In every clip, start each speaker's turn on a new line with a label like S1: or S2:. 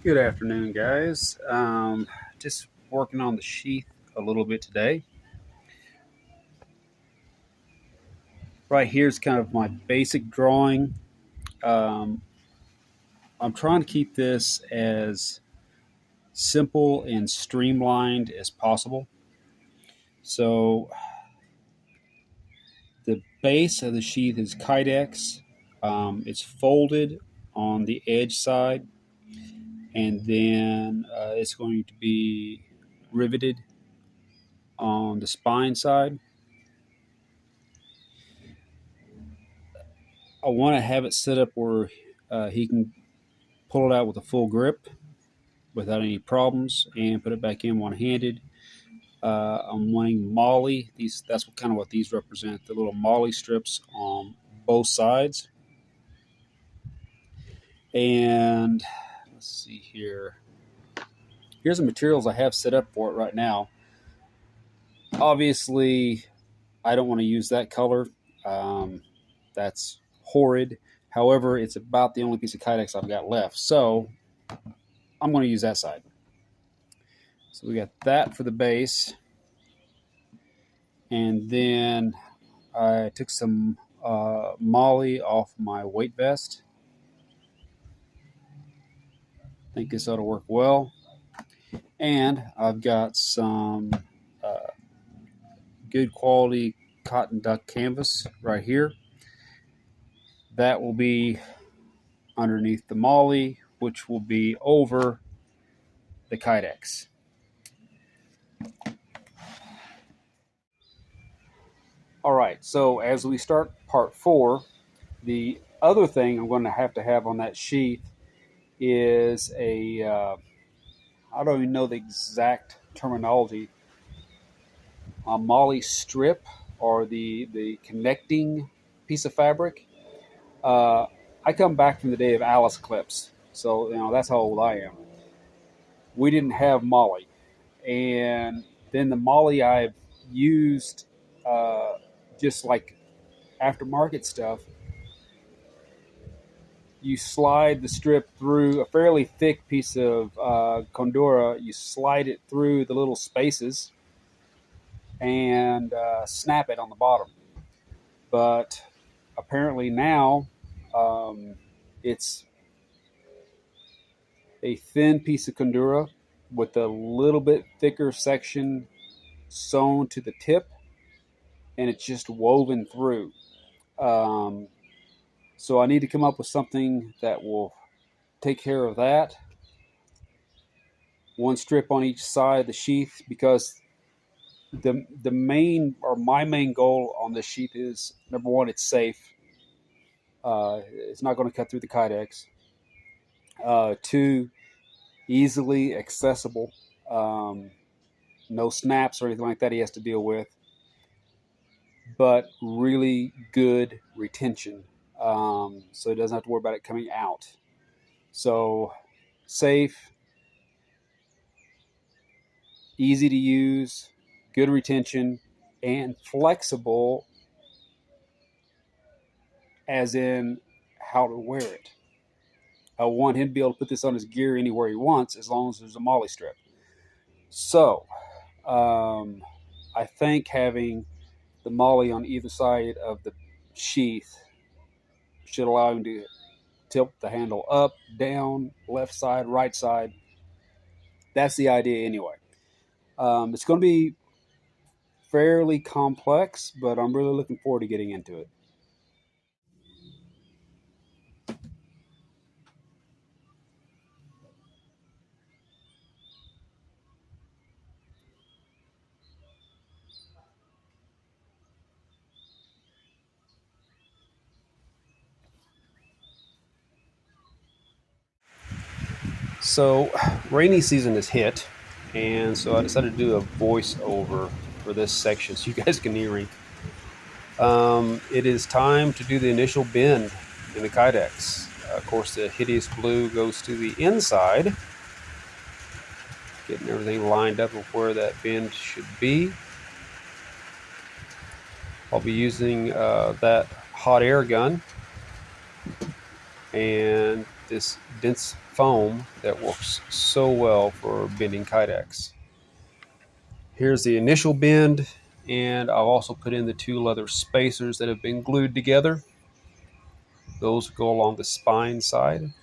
S1: Good afternoon, guys. Just working on the sheath a little bit today. Right here is kind of my basic drawing. Um, I'm trying to keep this as simple and streamlined as possible. So the base of the sheath is Kydex. It's folded on the edge side, and then it's going to be riveted on the spine side. I want to have it set up where he can pull it out with a full grip without any problems and put it back in one-handed. I'm wanting molly. That's kind of what these represent, the little molly strips on both sides. And let's see here. Here's the materials I have set up for it right now. Obviously, I don't want to use that color. That's horrid. However, it's about the only piece of Kydex I've got left. So I'm going to use that side. So we got that for the base. And then I took some molly off my weight vest. I think this ought to work well. And I've got some good quality cotton duck canvas right here. That will be underneath the molly, which will be over the Kydex. All right, so as we start part 4, the other thing I'm going to have on that sheath is I don't even know the exact terminology, a molly strip or the connecting piece of fabric. I come back from the day of Alice clips, so that's how old I am. We didn't have molly, and then the molly I've used, just like aftermarket stuff. You slide the strip through a fairly thick piece of Condura. You slide it through the little spaces and snap it on the bottom. But apparently now it's a thin piece of Condura with a little bit thicker section sewn to the tip, and it's just woven through. So I need to come up with something that will take care of that. One strip on each side of the sheath, because the main, or my main goal on this sheath is, number one, it's safe. It's not going to cut through the Kydex. Two, easily accessible. No snaps or anything like that he has to deal with. But really good retention. So he doesn't have to worry about it coming out. So safe, easy to use, good retention, and flexible, as in how to wear it. I want him to be able to put this on his gear anywhere he wants, as long as there's a molly strip. So I think having the molly on either side of the sheath should allow him to tilt the handle up, down, left side, right side. That's the idea anyway. It's going to be fairly complex, but I'm really looking forward to getting into it. So, rainy season is hit, and so I decided to do a voiceover for this section so you guys can hear me. It is time to do the initial bend in the Kydex. Of course, the hideous blue goes to the inside, getting everything lined up with where that bend should be. I'll be using that hot air gun and this dense foam that works so well for bending Kydex. Here's the initial bend, and I've also put in the 2 leather spacers that have been glued together. Those go along the spine side.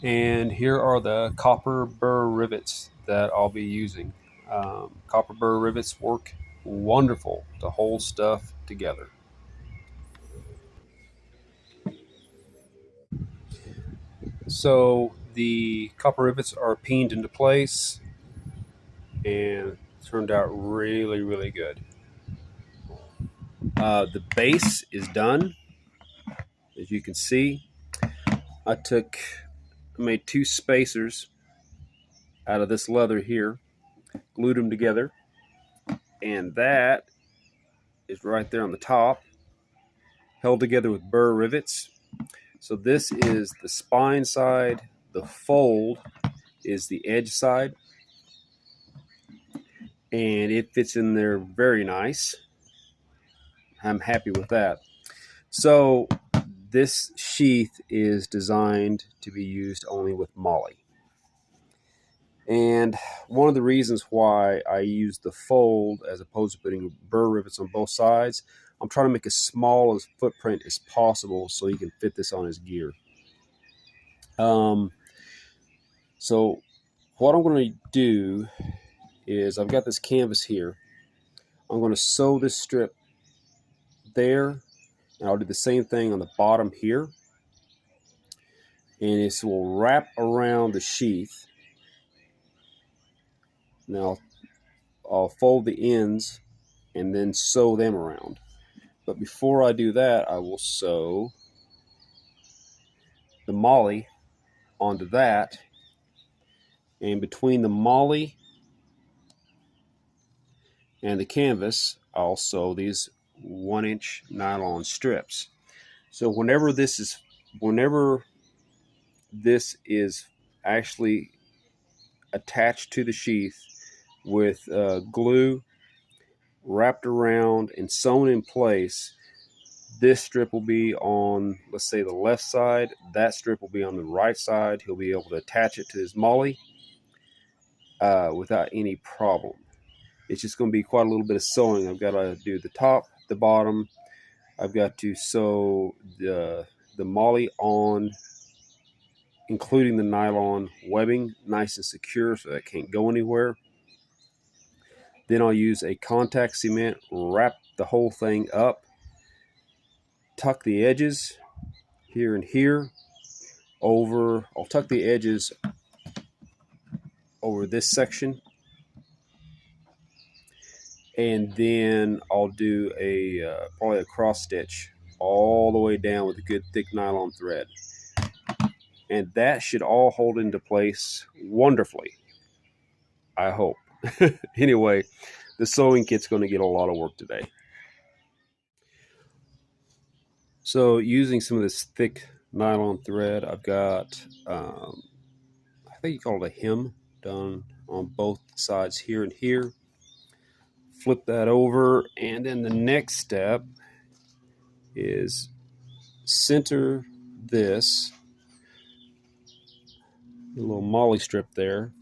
S1: And here are the copper burr rivets that I'll be using. Copper burr rivets work wonderful to hold stuff together. So the copper rivets are peened into place and turned out really, really good. The base is done. As you can see, I made 2 spacers out of this leather here, glued them together, and that is right there on the top, held together with burr rivets. So this is the spine side, the fold is the edge side, and it fits in there very nice. I'm happy with that. So this sheath is designed to be used only with moly. And one of the reasons why I use the fold as opposed to putting burr rivets on both sides, I'm trying to make as small a footprint as possible so he can fit this on his gear. So what I'm going to do is I've got this canvas here. I'm going to sew this strip there, and I'll do the same thing on the bottom here. And this will wrap around the sheath. Now I'll fold the ends and then sew them around. But before I do that, I will sew the moly onto that. And between the moly and the canvas, I'll sew these 1-inch nylon strips. So whenever this is actually attached to the sheath with glue wrapped around and sewn in place, this strip will be on, let's say, the left side. That strip will be on the right side. He'll be able to attach it to his moly without any problem. It's just going to be quite a little bit of sewing. I've got to do the top, the bottom. I've got to sew the moly on, including the nylon webbing, nice and secure so that can't go anywhere. Then I'll use a contact cement, wrap the whole thing up, tuck the edges here and here over. I'll tuck the edges over this section, and then I'll do probably a cross stitch all the way down with a good thick nylon thread. And that should all hold into place wonderfully, I hope. Anyway, the sewing kit's going to get a lot of work today. So using some of this thick nylon thread, I've got, I think you call it a hem, done on both sides here and here. Flip that over, and then the next step is center this little moly strip there,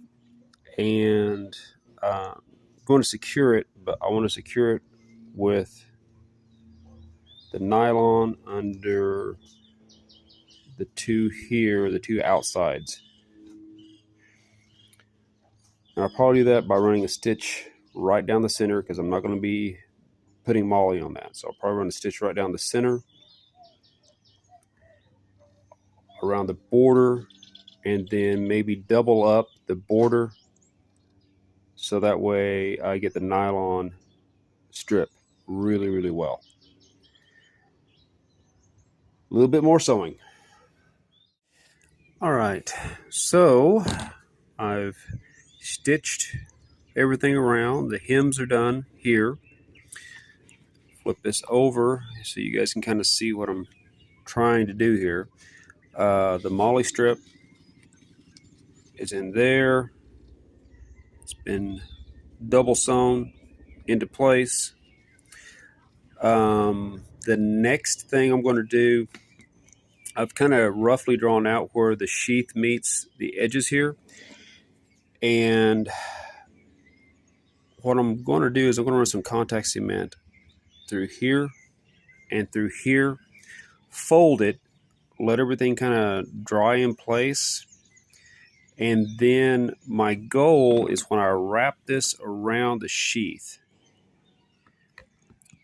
S1: and I'm going to secure it, but I want to secure it with the nylon under the 2 here, the 2 outsides. And I'll probably do that by running a stitch right down the center, because I'm not going to be putting moly on that. So I'll probably run a stitch right down the center, around the border, and then maybe double up the border so that way I get the nylon strip really, really well. A little bit more sewing. All right, so I've stitched everything around. The hems are done here. Flip this over so you guys can kind of see what I'm trying to do here. The moly strip is in there. It's been double sewn into place. The next thing I'm going to do, I've kind of roughly drawn out where the sheath meets the edges here. And what I'm going to do is I'm going to run some contact cement through here and through here, fold it, let everything kind of dry in place. And then my goal is when I wrap this around the sheath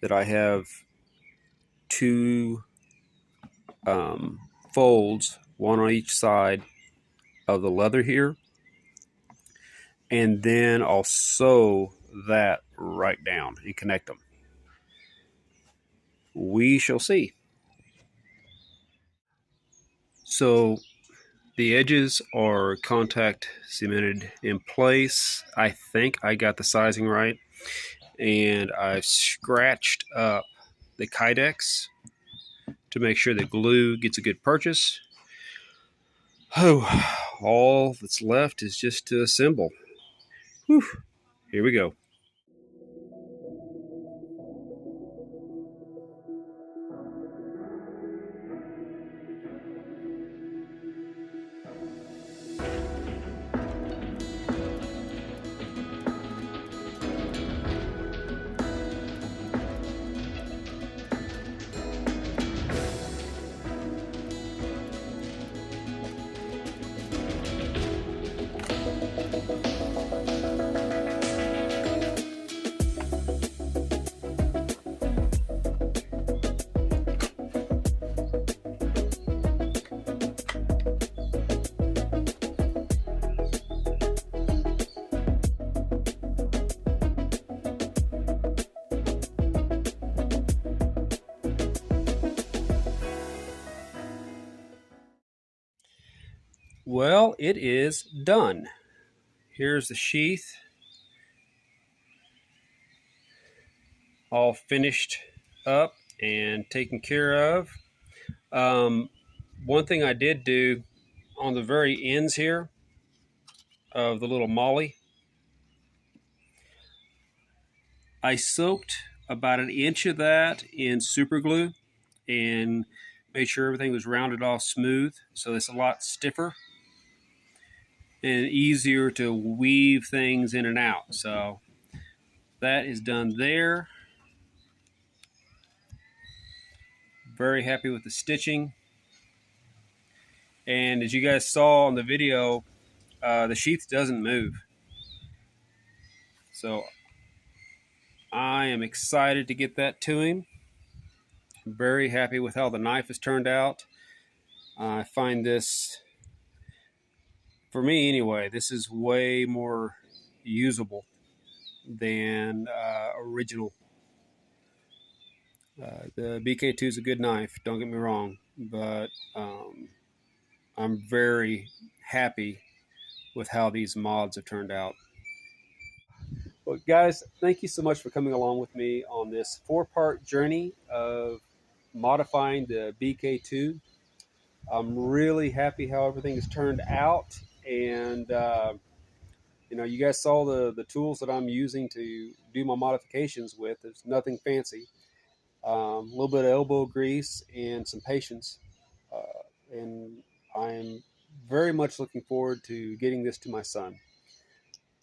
S1: that I have two folds, one on each side of the leather here. And then I'll sew that right down and connect them. We shall see. So the edges are contact cemented in place. I think I got the sizing right. And I've scratched up the Kydex to make sure the glue gets a good purchase. Oh, all that's left is just to assemble. Whew. Here we go. Well, it is done. Here's the sheath, all finished up and taken care of. One thing I did do on the very ends here of the little molly, I soaked about an inch of that in super glue and made sure everything was rounded off smooth, so it's a lot stiffer and easier to weave things in and out. So that is done there. Very happy with the stitching. And as you guys saw on the video, the sheath doesn't move. So I am excited to get that to him. Very happy with how the knife has turned out. I find this, for me anyway, this is way more usable than original. The BK2 is a good knife, don't get me wrong, but I'm very happy with how these mods have turned out. Well, guys, thank you so much for coming along with me on this 4-part journey of modifying the BK2. I'm really happy how everything has turned out, and you guys saw the tools that I'm using to do my modifications with. There's nothing fancy. A little bit of elbow grease and some patience, and I'm very much looking forward to getting this to my son.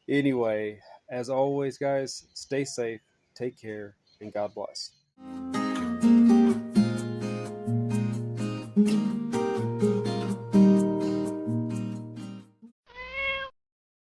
S1: Anyway, as always, guys, stay safe, take care, and God bless.